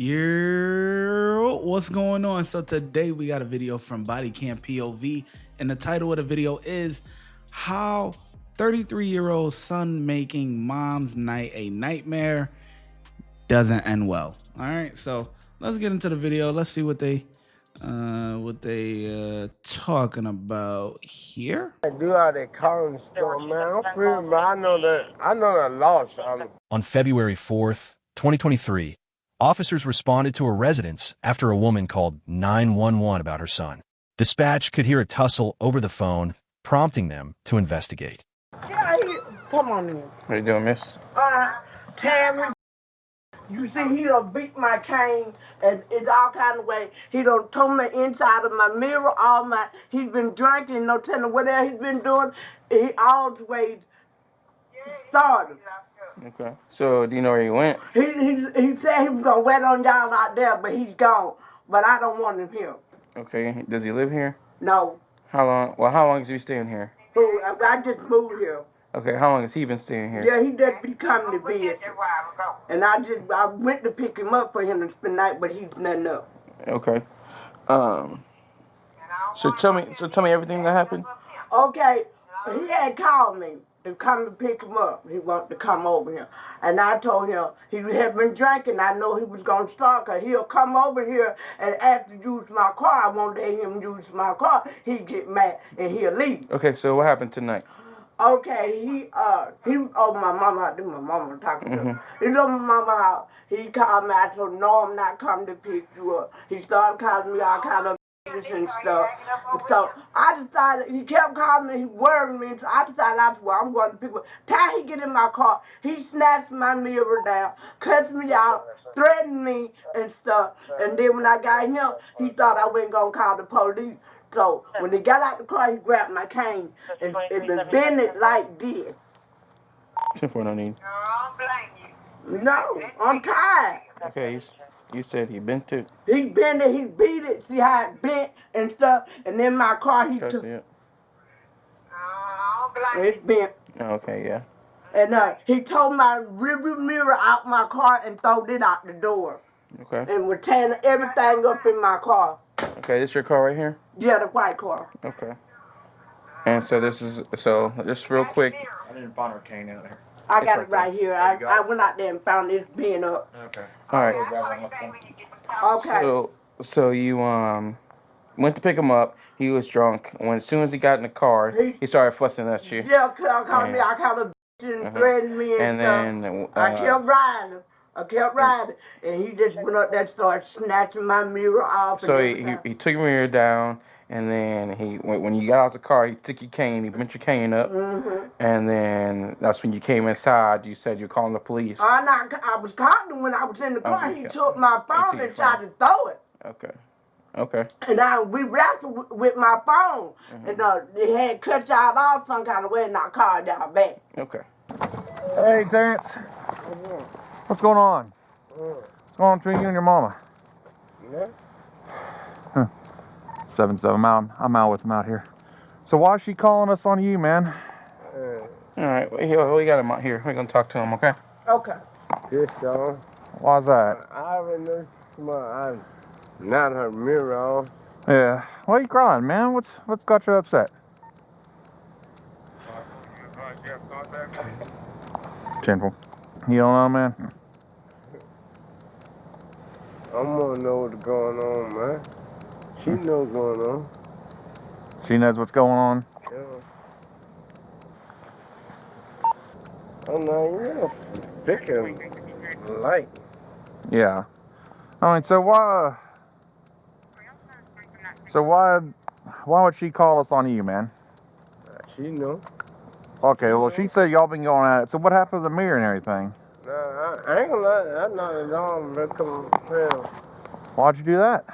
What's going on? So today we got a video from Body Cam POV, and the title of the video is how 33-year-old son making mom's night a nightmare doesn't end well. All right, so let's get into the video. Let's see what they talking about here. I do all that calling stuff, man. I'm free, man. I know the loss. On February 4th, 2023, officers responded to a residence after a woman called 911 about her son. Dispatch could hear a tussle over the phone, prompting them to investigate. Yeah, come on in. What are you doing, miss? Tammy, you see, he done beat my cane, and it's all kind of way. He done tore me inside of my mirror, he's been drinking, no telling what else he's been doing. He always started. Okay. So, do you know where he went? He said he was gonna wait on y'all out there, but he's gone. But I don't want him here. Okay. Does he live here? No. How long? Well, how long has he been staying here? I just moved here. Okay. How long has he been staying here? Yeah, he just be coming to visit. And I went to pick him up for him to spend the night, but he's nothing up. Okay. So tell me everything that happened. Okay, he had called me to come to pick him up. He wanted to come over here. And I told him he had been drinking. I know he was going to start, because he'll come over here and ask to use my car. I won't let him use my car. He'd get mad and he'll leave. Okay, so what happened tonight? Okay, he over my mama house. This my mama talking to him. He's over my mama house. He called me. I told no, I'm not coming to pick you up. He started calling me all kind of and stuff. So I decided, he kept calling me, he worried me, so I decided I'm going to pick him up. Time he get in my car, he snatched my mirror down, cussed me out, threatened me and stuff. And then when I got him, he thought I wasn't going to call the police. So when he got out the car, he grabbed my cane and the bended like this. 10-4, no need. No, I'm tired. Okay, you said he bent it. He bent it, he beat it, see how it bent and stuff. And then my car, he took it. It's bent. Okay, yeah. And he tore my rearview mirror out my car and threw it out the door. Okay. And was tearing everything up in my car. Okay, this your car right here? Yeah, the white car. Okay. And so just real quick. I didn't find her cane out there. I got it right here. I went out there and found this being up. Okay. All right. Okay. So you went to pick him up. He was drunk. As soon as he got in the car, he started fussing at you. Yeah, I called him and threatened me and stuff. Then I kept riding him. And he just went up there and started snatching my mirror off. So he took your mirror down, and then when you got out the car, he took your cane, he bent your cane up, and then that's when you came inside. You said you're calling the police. I was calling him when I was in the car. He took my phone and tried to throw it. Okay. And we wrestled with my phone, and they had cut y'all off some kind of way, and I called y'all back. Okay. Hey, Terrence. What's going on? What's going on between you and your mama? Yeah. 7-7. I'm out with him out here. So why is she calling us on you, man? All right. We got him out here. We're gonna talk to him. Okay. Okay. This song. Why's that? I already know I'm not her mirror on. Yeah. Why are you crying, man? What's got you upset? Gentle. You don't know, man? I'm gonna know what's going on, man. She knows what's going on. She knows what's going on. Yeah. I'm not, thick and light. Yeah. I mean, so why would she call us on you, man? She know. Okay, well, she said y'all been going at it. So what happened to the mirror and everything? Nah, I ain't gonna lie. I knocked it on, but come on. Why'd you do that?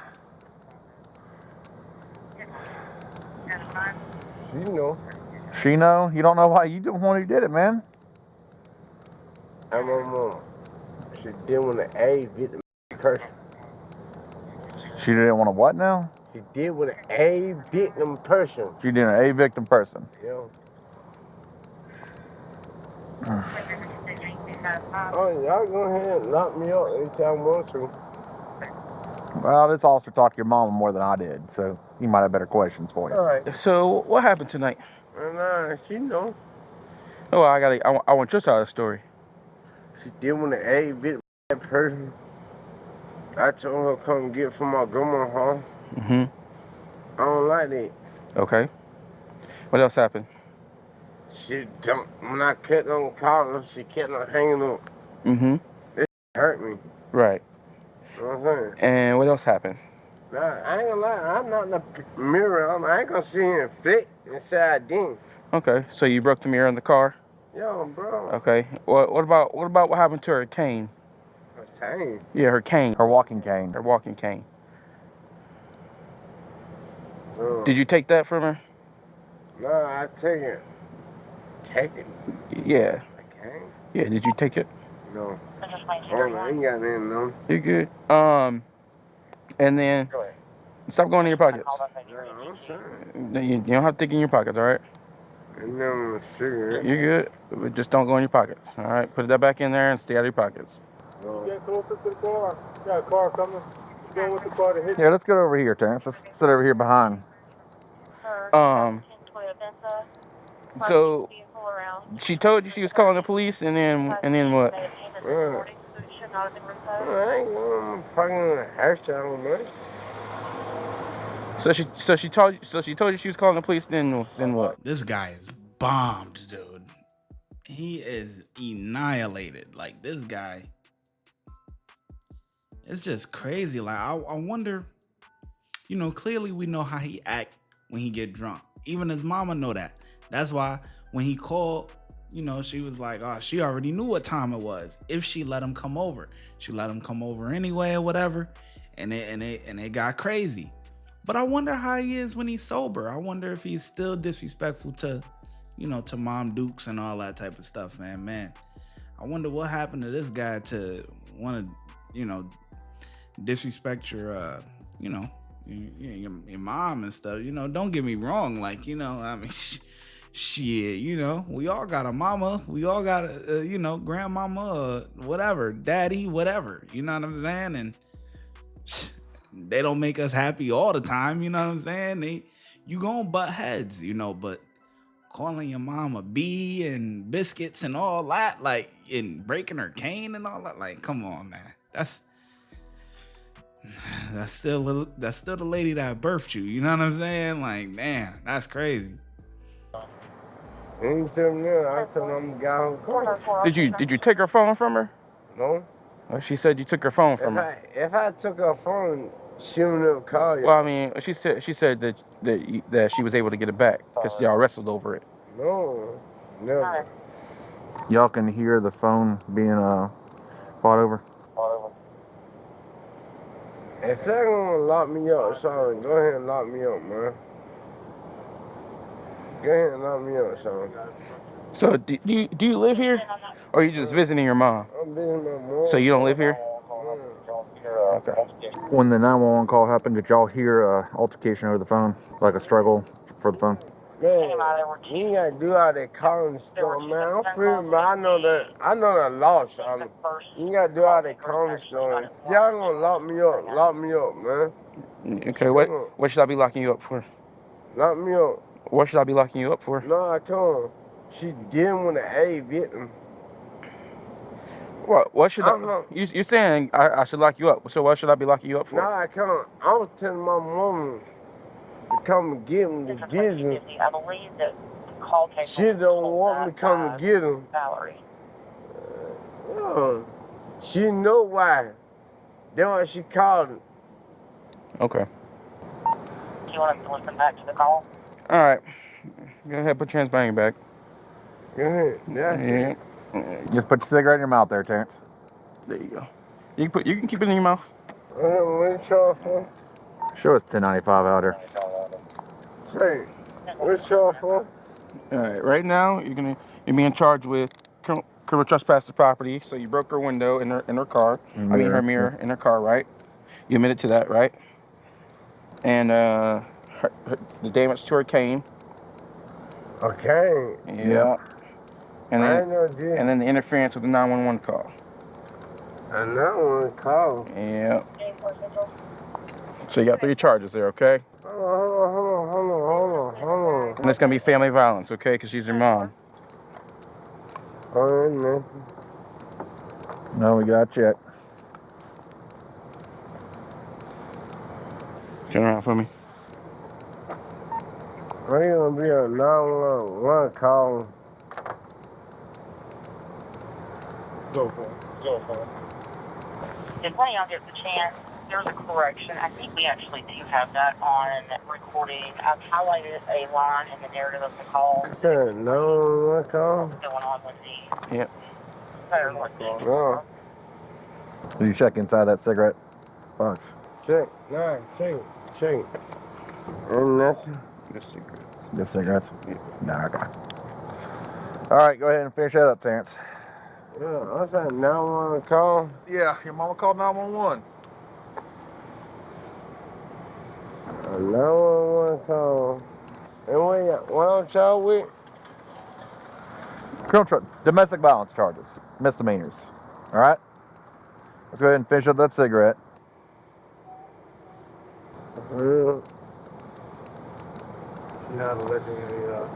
She know. She know? You don't know why? You the one who did it, man. I'm a mom. She didn't want to A victim person. She didn't want to what now? She did with an A victim person. She did an A victim person. Yeah. Oh, y'all go ahead and lock me up anytime I want to. Well, this officer talked to your mama more than I did, so he might have better questions for you. All right. So what happened tonight? Nah, she know. Oh, I want your side of the story. She did when the A bit that person. I told her come get from my grandma home. I don't like that. Okay. What else happened? She don't, when I kept on calling, she kept on hanging up. It hurt me. Right. You know what I'm saying? And what else happened? Nah, I ain't gonna lie, I'm not in the mirror. I ain't gonna sit here and fit and say I didn't. Okay. So you broke the mirror in the car. Yo, bro. Okay. What about what happened to her cane? Her cane. Yeah, her cane. Her walking cane. Her walking cane. Bro. Did you take that from her? Nah, I take it. Take it? Yeah. A cane? Yeah. Did you take it? No. Oh, I ain't got nothing on. You're good. And then stop going in your pockets. Yeah, I'm sorry. You don't have to think in your pockets, all right? And then a cigarette. You're good. But just don't go in your pockets, all right? Put that back in there and stay out of your pockets. Get closer to the car. Got a car coming. Go with the car to hit. Yeah, let's go over here, Terrence. Let's sit over here behind. So she told you she was calling the police, and then what? I ain't going to fucking hairstyle, man. So she told you she was calling the police. Then what? This guy is bombed, dude. He is annihilated. Like, this guy, it's just crazy. Like, I wonder, you know, clearly we know how he act when he get drunk. Even his mama know that. That's why when he called, you know, she was like, oh, she already knew what time it was. If she let him come over, she let him come over anyway or whatever, and it got crazy. But I wonder how he is when he's sober. I wonder if he's still disrespectful to, you know, to Mom Dukes and all that type of stuff, man. I wonder what happened to this guy to want to, you know, disrespect your, you know, your mom and stuff. You know, don't get me wrong. Like, you know, I mean, shit, you know, we all got a mama. We all got a, you know, grandmama, whatever, daddy, whatever. You know what I'm saying? And they don't make us happy all the time. You know what I'm saying? You gonna butt heads, you know, but calling your mom a B and biscuits and all that, like, and breaking her cane and all that, like, come on, man. That's still the lady that birthed you. You know what I'm saying? Like, man, that's crazy. He ain't tell me that. I told him I'm the guy who called. Did you take her phone from her? No. She said you took her phone from her. If I took her phone, she would never call you. Well, I mean, she said that she was able to get it back because y'all wrestled over it. No, never. Y'all can hear the phone being fought over. If they're gonna lock me up, Sean, go ahead and lock me up, man. Go ahead and lock me up, Sean. So do you live here, or are you just visiting your mom? I'm visiting my mom. So you don't live here? Okay. When the 911 call happened, did y'all hear altercation over the phone, like a struggle for the phone? Man, you ain't gotta do all that calling stuff, man. I'm free, but I know the law, Sean. You ain't gotta do all that calling stuff. If y'all gonna lock me up, man. Okay, what should I be locking you up for? Lock me up. What should I be locking you up for? No, I can't. She didn't want to A victim. What should you're saying I should lock you up? So what should I be locking you up for? No, I can't. I was telling my mom to come and get him to get him. I believe that call takers She don't want me to come and get him. Valerie. She know why. That's why she called him. Okay. Do you want us to listen back to the call? All right. Go ahead, put your hands behind your back. Go ahead. Yeah. Just put your cigarette in your mouth there, Terrence. There you go. You can keep it in your mouth. What you charge for? Sure, it's $10.95 out here. Hey, what you charge for? All right. Right now, you're being charged with criminal trespass to property. So you broke her window in her car. Her mirror in her car, right? You admitted to that, right? And the damage to her cane. Okay. Yeah. And then, the interference with the 911 call. And that one call. Yeah. So you got 3 charges there, okay? Hold on. And it's gonna be family violence, okay? Because she's your mom. No, we got to check. Turn around for me. Are you gonna be a 911 call? Go for it. If one of y'all gets a chance, there's a correction. I think we actually do have that on recording. I've highlighted a line in the narrative of the call. You said 911 call? What's going on with the... Yep. No. Did you check inside that cigarette box? Check. Check. And that's Just cigarettes? Nah, okay. All right, go ahead and finish that up, Terrence. yeah. I said 911 call. Yeah, your mama called 911. A 911 call. And what y'all with? Domestic violence charges, misdemeanors. All right? Let's go ahead and finish up that cigarette. She had allegedly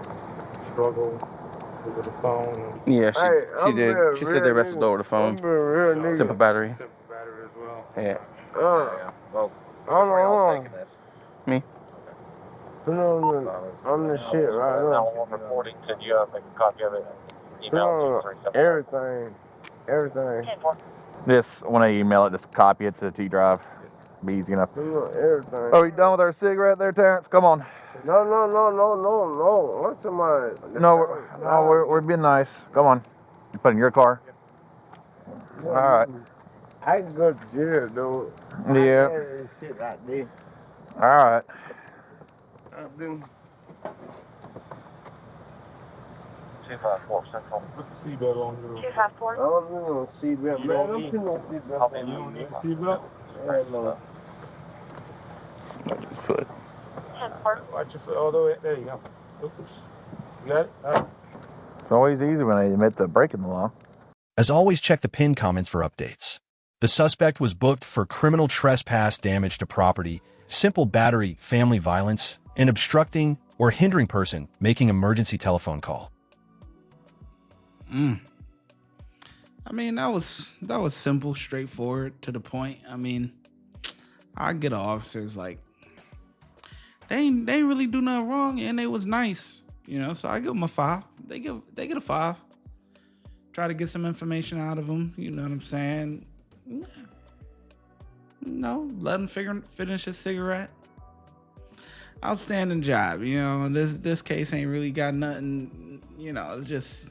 struggle over the phone. Yeah, Hey, she did. She said they wrestled over the phone. I'm a real nigga. Simple battery. Simple battery as well. Yeah. Well, Hold on. Me? Put on the shit right now. reporting, could you make a copy of it? Put on everything. This, when I email it, just copy it to the T drive. Be easy enough. Put on everything. Oh, you done with our cigarette there, Terrence? Come on. No. What's my? We're being nice. Come on. You put it in your car. All right. I can go to jail, though. Yeah. I had this shit like this. All right. I've been. 254 Central. Put the seatbelt on your... 254. I don't been on seatbelt, man. I'm putting on seatbelt. You don't need a seatbelt? Hell no. Foot. 10-4. Watch your foot all the way. There you go. Oops. You got it? All right. It's always easy when I admit to breaking the law. As always, check the pinned comments for updates. The suspect was booked for criminal trespass, damage to property, simple battery, family violence, and obstructing or hindering person making emergency telephone call. I mean, that was simple, straightforward, to the point. I mean, I get officers like they ain't really do nothing wrong, and they was nice, So I give them a 5. They get a 5. Try to get some information out of them. You know what I'm saying? No, let him finish his cigarette. Outstanding job. This case ain't really got nothing. It's just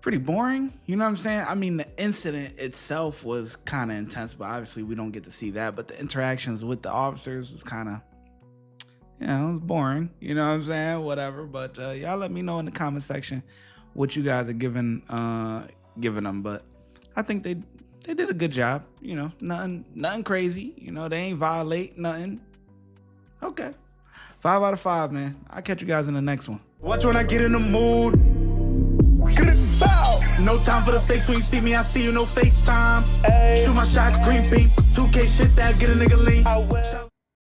pretty boring. You know what I'm saying? I mean, the incident itself was kind of intense, but obviously we don't get to see that. But the interactions with the officers was kind of, it was boring. You know what I'm saying? Whatever. But y'all let me know in the comment section what you guys are giving them. But I think they did a good job. Nothing crazy. They ain't violate nothing. Okay. 5 out of 5, man. I'll catch you guys in the next one. Watch when I get in the mood. No time for the fakes. When you see me, I see you, no FaceTime. Shoot my shot, green beam. 2K shit that get a nigga lean.